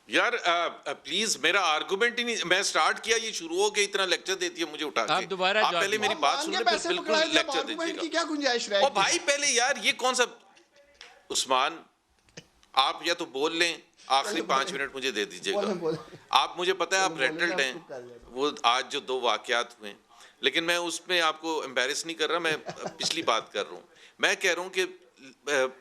یار پلیز میرا آرگومنٹ ہی نہیں، میں سٹارٹ کیا یہ شروع ہو گیا، اتنا لیکچر دیتی ہے مجھے اٹھا کے. آپ دوبارہ آپ پہلے میری بات سن لیں پھر بالکل لیکچر دیجیے گا. کیا گنجائش رہے او بھائی پہلے یار یہ کون سا عثمان، آپ یا تو بول لیں آخری 5 منٹ مجھے دے دیجیے گا. آپ مجھے پتہ ہے آپ رینٹلڈ ہیں، وہ آج جو 2 واقعات ہوئے، لیکن میں اس میں آپ کو امبیرس نہیں کر رہا، میں پچھلی بات کر رہا ہوں. میں کہہ رہا ہوں کہ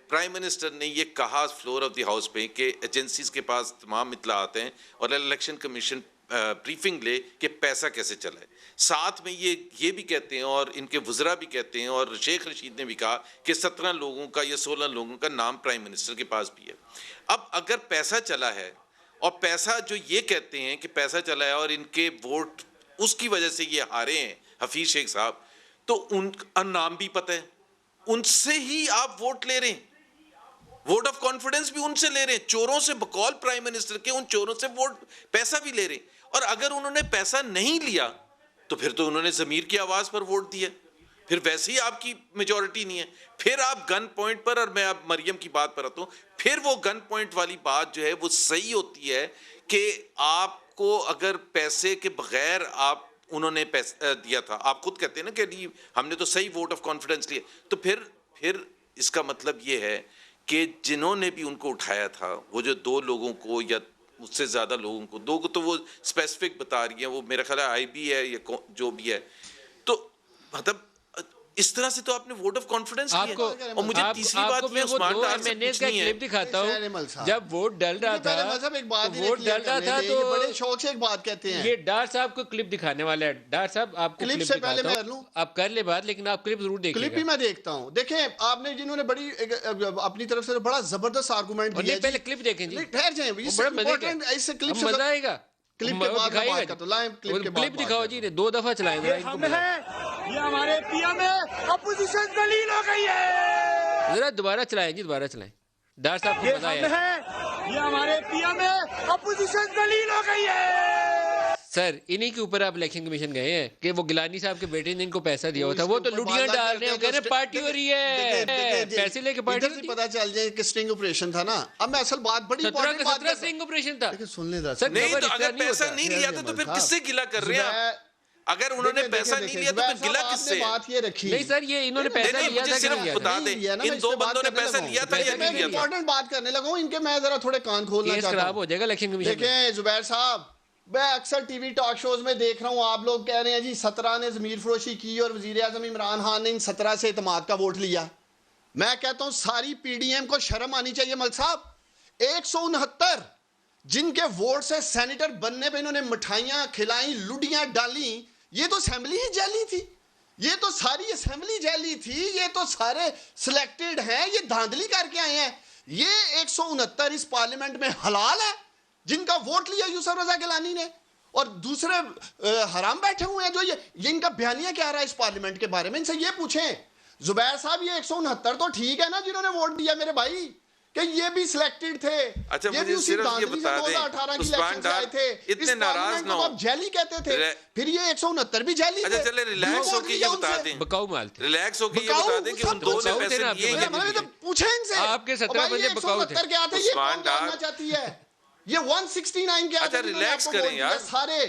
پرائم منسٹر نے یہ کہا فلور آف دی ہاؤس پہ کہ ایجنسیز کے پاس تمام اطلاعات ہیں اور الیکشن کمیشن بریفنگ لے کہ پیسہ کیسے چلا ہے. ساتھ میں یہ بھی کہتے ہیں اور ان کے وزراء بھی کہتے ہیں اور شیخ رشید نے بھی کہا کہ 17 لوگوں کا یا 16 لوگوں کا نام پرائم منسٹر کے پاس بھی ہے. اب اگر پیسہ چلا ہے اور پیسہ جو یہ کہتے ہیں کہ پیسہ چلا ہے اور ان کے ووٹ اس کی وجہ سے یہ ہارے ہیں حفیظ شیخ صاحب، تو ان کا نام بھی پتہ ہے، ان سے ہی آپ ووٹ لے رہے ہیں، ووٹ آف کانفیڈنس بھی ان سے لے رہے ہیں، چوروں سے بقول پرائم منسٹر کے ان چوروں سے ووٹ پیسہ بھی لے رہے ہیں. اور اگر انہوں نے پیسہ نہیں لیا تو پھر تو انہوں نے ضمیر کی آواز پر ووٹ دیا، پھر ویسے ہی آپ کی میجورٹی نہیں ہے. پھر آپ گن پوائنٹ پر، اور میں اب مریم کی بات پر آتا ہوں، پھر وہ گن پوائنٹ والی بات جو ہے وہ صحیح ہوتی ہے کہ آپ کو اگر پیسے کے بغیر انہوں نے پیسہ دیا تھا، آپ خود کہتے ہیں نا کہ ہم نے تو صحیح ووٹ آف کانفیڈنس لیا، تو پھر اس کا مطلب یہ ہے کہ جنہوں نے بھی ان کو اٹھایا تھا، وہ جو 2 لوگوں کو یا اس سے زیادہ لوگوں کو، 2 کو تو وہ اسپیسیفک بتا رہی ہیں، وہ میرا خیال ہے آئی بی ہے یا جو بھی ہے، تو مطلب اس طرح سے تو آپ نے ووٹ آف کانفیڈنس آپ کو، اور مجھے تیسری بات میں وہ 2 MNAs کا کلپ دکھاتا ہوں جب ووٹ ڈل رہا تھا، ووٹ ڈل رہا تھا تو بڑے شوق سے ایک بات کہتے ہیں. یہ ڈار صاحب کو کلپ دکھانے والا ہے. ڈار صاحب آپ کو کلپ کلپ سے پہلے دکھاتا میں ہوں، آپ کر لیں بات، لیکن آپ کلپ ضرور دیکھیں. کلپ بھی میں دیکھتا ہوں. دیکھیں آپ نے جنہوں نے بڑی اپنی طرف سے بڑا زبردست آرگومنٹ دیا، پہلے کلپ دیکھیں جی، ٹھہر جائیں، اس سے کلپ مزہ آئے گا. کلپ کے بعد بات کرتا ہوں. لائیں کلپ دکھاؤ جی، 2 دفعہ چلائیں ذرا ان کو. یہ ہمارے پی ایم ہے، اپوزیشن ذلیل ہو گئی ہے. ذرا دوبارہ چلائیں جی، دوبارہ چلائیں. ڈار صاحب کو مزہ آیا. یہ ہمارے پی ایم ہے، اپوزیشن ذلیل ہو گئی ہے. سر انہی کے اوپر آپ الیکشن کمیشن گئے ہیں کہ وہ گیلانی صاحب کے بیٹے نے ان کو پیسہ دیا ہوا تھا، وہ تو لوٹیاں ڈال رہے ہیں، کہہ رہے ہیں پارٹی ہو رہی ہے، پیسے لے کے پارٹی ادھر سے پتا چل جائے کہ سٹنگ آپریشن تھا نا. اب میں اصل بات بڑی 17 سٹنگ آپریشن تھا. سن لیں نہیں تو اگر پیسہ نہیں لیا تھا تو پھر کس سے گلا کر رہے ہیں آپ؟ اگر انہوں نے پیسہ نہیں لیا تو پھر گلا کس سے؟ بات یہ رکھی نہیں سر، یہ انہوں نے پیسہ لیا تھا، صرف بتا دیں ان 2 بندوں نے پیسہ لیا تھا یا نہیں لیا تھا؟ امپورٹنٹ بات کرنے لگا ہوں ان کے، میں ذرا تھوڑے کان کھولنا کیس چاہتا خراب ہوں. ہو جائے گا الیکشن کمیشن. دیکھیں زبیر صاحب، میں اکثر ٹی وی ٹاک شوز میں دیکھ رہا ہوں آپ لوگ کہہ رہے ہیں جی 17 نے ضمیر فروشی کی اور وزیر اعظم عمران خان نے ان 17 سے اعتماد کا ووٹ لیا. میں کہتا ہوں ساری پی ڈی ایم کو شرم آنی چاہیے. ملک صاحب 169 جن کے ووٹ سے سینیٹر بننے پہ انہوں نے مٹھائیاں کھلائیں، لڈیاں ڈالیں، یہ تو اسمبلی ہی جیلی تھی، یہ تو ساری اسمبلی جیلی تھی، یہ تو سارے سلیکٹڈ ہیں، یہ دھاندلی کر کے آئے ہیں. یہ 169 اس پارلیمنٹ میں حلال ہے جن کا ووٹ لیا یوسف رضا گیلانی نے، اور دوسرے حرام بیٹھے ہوئے ہیں جو یہ ان کا بیانیہ کیا رہا ہے اس پارلیمنٹ کے بارے میں. ان سے یہ پوچھیں زبیر صاحب یہ 169 تو ٹھیک ہے نا جنہوں نے ووٹ دیا میرے بھائی، کہ یہ بھی سلیکٹڈ تھے، اچھا یہ بھی مجھے اسی صرف یہ دھاندلی سے بتا 2018 کی دیں الیکشن سے آئے تھے، اتنے ناراض نہ ہو، آپ جیلی کہتے تھے، پھر یہ 169 بھی جیلی تھے. اچھا چلے ریلیکس ہو کے یہ بتا دیں، بکاؤ مال تھے، ریلیکس ہو کے یہ بتا دیں کہ ان 2 نے پیسے لیے یا نہیں لیے. پوچھیں ان سے آپ کے 17 بندے بکاؤ تھے. 169 کیا تھے یہ کون جاننا چاہتی ہے؟ یہ 169 کیا اچھا ریلیکس کریں یار. سارے